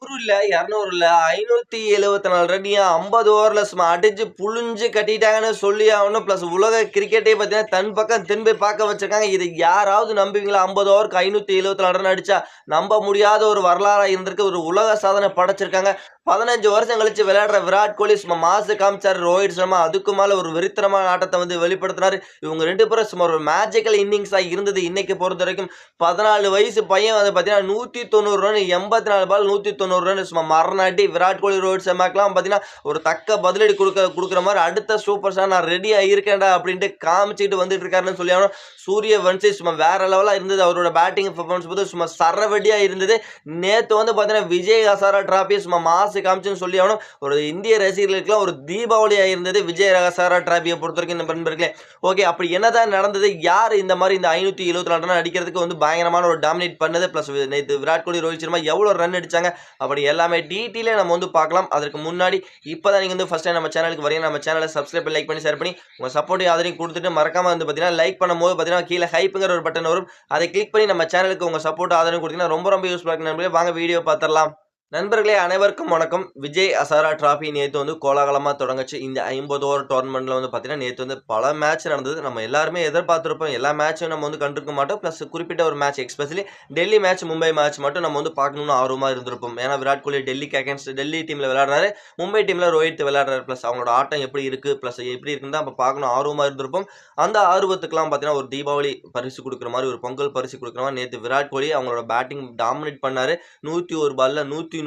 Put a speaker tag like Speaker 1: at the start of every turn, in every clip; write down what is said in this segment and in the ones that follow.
Speaker 1: 100 இல்ல, 200 இல்ல, 574 ரன்னையும் 50 ஓவர்ல சும்மா அடிச்சு புழிஞ்சு கட்டிட்டாங்கன்னு சொல்லி ஆகணும். பிளஸ் உலக கிரிக்கெட்டே பார்த்தீங்கன்னா, தன் பக்கம் திரும்பி பார்க்க வச்சிருக்காங்க. இது யாராவது நம்புவீங்களா? 50 ஓவருக்கு 574 ரன் அடிச்சா, நம்ப முடியாத ஒரு வரலாறா இருந்திருக்கு. ஒரு உலக சாதனை படைச்சிருக்காங்க. 15 வருஷம் கழிச்சு விளையாடுற விராட் கோலி சும்மா மாசு காமிச்சாரு. ரோஹித் சர்மா அதுக்கு மேல ஒரு வெறித்தனமான ஆட்டத்த வந்து வெளிப்படுத்தினாரு. இவங்க 2 பேரும் சும்மா ஒரு மேஜிக்கல் இன்னிங்ஸா இருந்தது இன்னைக்கு பொறுத்தவரைக்கும். 14 வயசு பையன் வந்து பார்த்தீங்கன்னா, 190 ரன் 84 பால் 190 ரன் சும்மா மரண அடி. விராட் கோலி, ரோஹித் சர்மாக்கெல்லாம் பார்த்தீங்கன்னா, ஒரு தக்க பதிலடி குடுக்குற மாரி அடுத்த சூப்பர் ஸ்டார் நான் ரெடியா இருக்கேன்டா அப்படின்ட்டு காமிச்சுட்டு வந்துட்டு இருக்காருன்னு சொல்லி ஆகணும். சூரியவன்ஷி சும்மா வேற லெவலா இருந்தது. அவரோட பேட்டிங் பெர்ஃபார்மன்ஸ் பார்த்து சும்மா சரவெடியா இருந்தது. நேத்து வந்து பார்த்தீங்கன்னா, விஜய் ஹசாரா டிராஃபி சும்மா மாசு காமிச்சுன்னு சொல்லி ஆகணும். ஒரு இந்திய ரசிகர்களுக்கெல்லாம் ஒரு தீபாவளியா இருந்தது விஜய் ஹசாரா டிராஃபியை பொறுத்தவரைக்கும் நண்பர்களே. ஓகே, அப்படி என்னதான் நடந்தது? யார் இந்த மாதிரி இந்த 574 ரன் அடிக்கிறதுக்கு வந்து பயங்கரமான ஒரு டாமினேட் பண்ணது? பிளஸ் நேத்து விராட் கோலி, ரோஹித் சர்மா எவ்வளவு ரன் அடிச்சாங்க? அப்படி எல்லாமே டீட்டெயிலே நம்ம வந்து பார்க்கலாம். அதற்கு முன்னாடி இப்பதான் நீங்க வந்து ஃபர்ஸ்ட் டைம் நம்ம சேனலுக்கு வரீங்க, நம்ம சேனலை சப்ஸ்கிரைப் பண்ணி, லைக் பண்ணி, ஷேர் பண்ணி உங்க சப்போர்ட் ஆதரவு கொடுத்துட்டு மறக்காம வந்து பார்த்தீங்கன்னா, லைக் பண்ணும்போது பார்த்தீங்கன்னா கீழே ஹைப்புங்கிற ஒரு பட்டன் வரும். அதை கிளிக் பண்ணி நம்ம சேனலுக்கு உங்க சப்போர்ட் ஆதரவு கொடுத்தீங்கன்னா ரொம்ப ரொம்ப யூஸ்ஃபுல்லா இருக்கு நண்பர்களே. வாங்க வீடியோ பார்த்துடலாம். நண்பர்களே அனைவருக்கும் வணக்கம். விஜய் ஹசாரா டிராஃபி நேத்து வந்து கோலாகலமா தொடங்குச்சு. இந்த 50 ஓவர் டோர்னமெண்ட்ல வந்து பார்த்தீங்கன்னா, நேத்து வந்து பல மேட்ச் நடந்தது. நம்ம எல்லாருமே எதிர்பார்த்திருப்போம். எல்லா மேட்சும் நம்ம வந்து கண்டிருக்க மாட்டோம். பிளஸ் குறிப்பிட்ட ஒரு match especially Delhi match, Mumbai match மட்டும் நம்ம வந்து பார்க்கணும்னு ஆர்வமா இருந்திருப்போம். ஏன்னா விராட் கோலி டெல்லிக்கு அகைன்ஸ்ட் டெல்லி டீம்ல விளையாடுறாரு. மும்பை டீம்ல ரோஹித் விளையாடுறாரு. பிளஸ் அவங்களோட ஆட்டம் எப்படி இருக்கு, பிளஸ் எப்படி இருக்குன்னு தான் அப்ப பார்க்கணும் ஆர்வமா இருந்திருப்போம். அந்த ஆர்வத்துக்குலாம் பார்த்தீங்கன்னா, ஒரு தீபாவளி பரிசு குடுக்குற மாரி, ஒரு பொங்கல் பரிசு குடுக்குற மாரி நேத்து விராட் கோலி அவங்களோட பேட்டிங் டாமினேட் பண்ணாரு. 101 பால்ல 131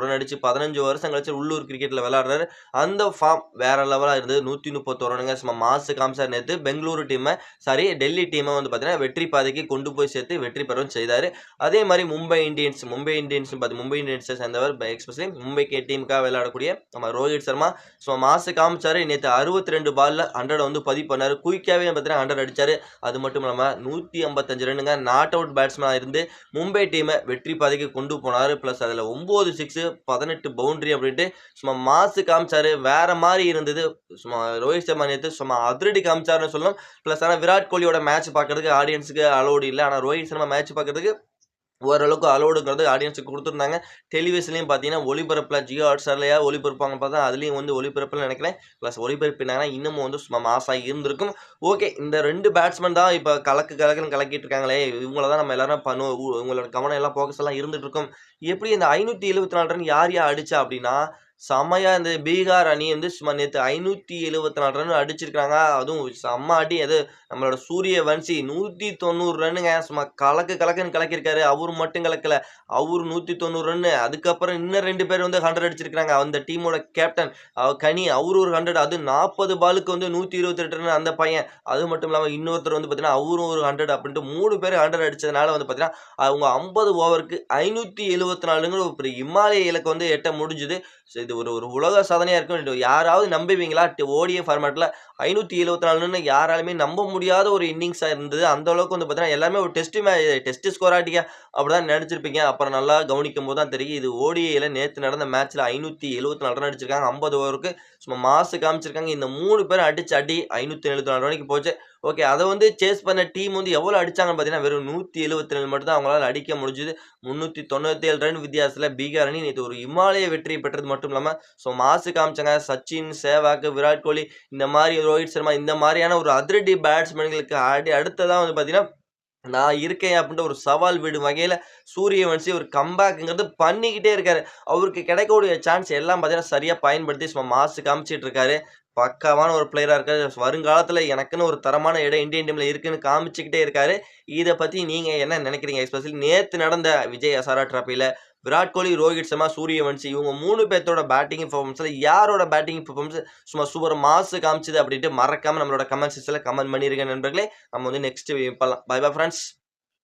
Speaker 1: ரன் அடிச்சு 15 வருஷம் கழிச்சு உள்ளூர் கிரிக்கெட்ல விளையாடுறாரு. அந்த ஃபார்ம் வேற லெவலா இருந்தது. 131 ரன்னுங்க சும்மா மாசு காமிச்சார் நேத்து. பெங்களூரு டீம டெல்லி டீம வந்து பார்த்தீங்கன்னா, வெற்றி பாதைக்கு கொண்டு போய் சேர்த்து வெற்றி பெறவும் செய்தாரு. அதே மாரி மும்பை இந்தியன்ஸை சேர்ந்தவர் எஸ்பெஷலி மும்பை டீமுக்காக விளையாடக்கூடிய நம்ம ரோஹித் சர்மா சும்மா மாசு காமிச்சாரு. நேத்து 62 பால்ல 100 வந்து பதிவு பண்ணாரு. குயிக்காவே பார்த்தீங்கன்னா 100 அடிச்சாரு. அது மட்டும் இல்லாம 155 ரன்னுங்க நாட் அவுட் பேட்ஸ்மேனா இருந்து மும்பை டீம வெற்றி பாதைக்கு கொண்டு போனாரு. பிளஸ் அதுல 9 சிக்ஸ் 18 பவுண்டரி அப்படின்ட்டு சும்மா மாசு காமிச்சாரு. வேற மாதிரி இருந்தது. சும்மா ரோஹித் சர்மா நேத்து சும்மா அதிரடி காமிச்சாருன்னு சொல்லணும். பிளஸ் ஆனா விராட் கோலியோட மேட்ச் பார்க்கறதுக்கு ஆடியன்ஸுக்கு அலோடு இல்ல. ஆனா ரோஹித் சர்மா மேட்ச் பார்க்கறதுக்கு ஓரளவுக்கு அலோடுங்கிறது ஆடியன்ஸுக்கு குடுத்துருந்தாங்க. டெலிவிஷன்லயும் பார்த்தீங்கன்னா, ஒளிபரப்புல ஜியோ ஹாட்ஸ்டார்லயா ஒளிபரப்பாங்கன்னு பார்த்தா, அதுலயும் வந்து ஒளிபரப்புல நினைக்கிறேன். பிளஸ் ஒளிபரப்பினாங்கன்னா, இன்னமும் வந்து சும்மா மாஸா இருந்திருக்கும். ஓகே, இந்த 2 பேட்ஸ்மேன் தான் இப்ப கலக்குன்னு கலக்கிட்டு இருக்காங்களே! இவங்கள தான் நம்ம எல்லாரும் பண்ணுவோம். உங்களோட கவனம் எல்லாம் ஃபோக்கஸ் எல்லாம் இருந்துட்டு இருக்கும். எப்படி இந்த 574 ரன் யார் அடிச்சா அப்டின்னா, செம்மையா இந்த பீகார் அணி வந்து சும்மா நேத்து 574 ரன் அடிச்சிருக்காங்க. அதுவும் செம்ம அடி. அது நம்மளோட சூரியவன்ஷி 190 ரன்னுங்க. சும்மா கலக்குன்னு கலக்கியிருக்காரு. அவரு மட்டும் கலக்கல. அவரு 190 ரன்னு. அதுக்கப்புறம் இன்னும் 2 பேர் வந்து 100 அடிச்சிருக்காங்க. அந்த டீமோட கேப்டன் கனி அவரு ஒரு 100. அது 40 பாலுக்கு வந்து 128 ரன் அந்த பையன். அது மட்டும் இல்லாம இன்னொருத்தர் வந்து பார்த்தீங்கன்னா, அவரும் ஒரு 100 அப்படின்ட்டு 3 பேர் 100 அடிச்சதுனால வந்து பார்த்தீங்கன்னா, அவங்க 50 ஓவருக்கு 574ங்கிற ஒரு பெரிய இமாலய இலக்க வந்து எட்ட முடிஞ்சுது. இது ஒரு ஒரு உலக சாதனையா இருக்கும். யாராவது நம்புவீங்களா? ஓடிஐ ஃபார்மேட்ல 574ன்னு யாராலுமே நம்ப முடியாத ஒரு இன்னிங்ஸா இருந்தது. அந்த அளவுக்கு வந்து பார்த்தீங்கன்னா, எல்லாருமே ஒரு டெஸ்ட் ஸ்கோர் ஆட்டிங்க அப்படிதான் நெனச்சிருப்பீங்க. அப்புறம் நல்லா கவனிக்கும்போது தான் தெரியும். இது ஓடிஐல நேத்து நடந்த மேட்ச்ல 574 ரன் அடிச்சிருக்காங்க. 50 ஓவருக்கு சும்மா மாசு காமிச்சிருக்காங்க. இந்த 3 பேரும் அடிச்ச அடி 574 ரன்னுக்கு போச்சு. ஓகே, அத வந்து சேஸ் பண்ண டீம் வந்து எவ்வளோ அடிச்சாங்கன்னு பார்த்தீங்கன்னா, வெறும் 177 மட்டும் தான் அவங்களால அடிக்க முடிஞ்சது. 397 ரன் வித்தியாசத்துல பீகார் அணி நேத்து ஒரு இமாலய வெற்றி பெற்றது மட்டும் இல்லாம, மாசு காமிச்சாங்க. சச்சின், சேவாக், விராட் கோலி இந்த மாரி ரோஹித் சர்மா இந்த மாரியான ஒரு அதிரடி பேட்ஸ்மேன்களுக்கு அடுத்ததா வந்து பார்த்தீங்கன்னா, நான் இருக்கேன் அப்படின்ற ஒரு சவால் விடும் வகையில சூரியவன்ஷி ஒரு கம்பேக்ங்கிறது பண்ணிக்கிட்டே இருக்காரு. அவருக்கு கிடைக்கக்கூடிய சான்ஸ் எல்லாம் பார்த்தீங்கன்னா, சரியா பயன்படுத்தி சும்மா மாசு காமிச்சிட்டு இருக்காரு. பக்காவான ஒரு பிளேயரா இருக்காரு. வருங்காலத்துல எனக்குன்னு ஒரு தரமான இடம் இந்தியன் டீம்ல இருக்குன்னு காமிச்சுக்கிட்டே இருக்காரு. இத பத்தி நீங்க என்ன நினைக்கிறீங்க? எஸ்பெஷலி நேத்து நடந்த விஜய் ஹசாரா டிராஃபில விராட் கோலி, ரோஹித் சர்மா, சூரியவன்ஷி இவங்க 3 பேத்தோட பேட்டிங் பெர்ஃபார்மன்ஸ்ல யாரோட பேட்டிங் பெர்ஃபார்மன்ஸ் சும்மா சூப்பர் மாசு காமிச்சது அப்படின்ட்டு மறக்காம நம்மளோட கமெண்ட் செக்ஷன்ல கமெண்ட் பண்ணிருங்க நண்பர்களே. நம்ம வந்து நெக்ஸ்ட் பார்க்கலாம். Bye bye friends.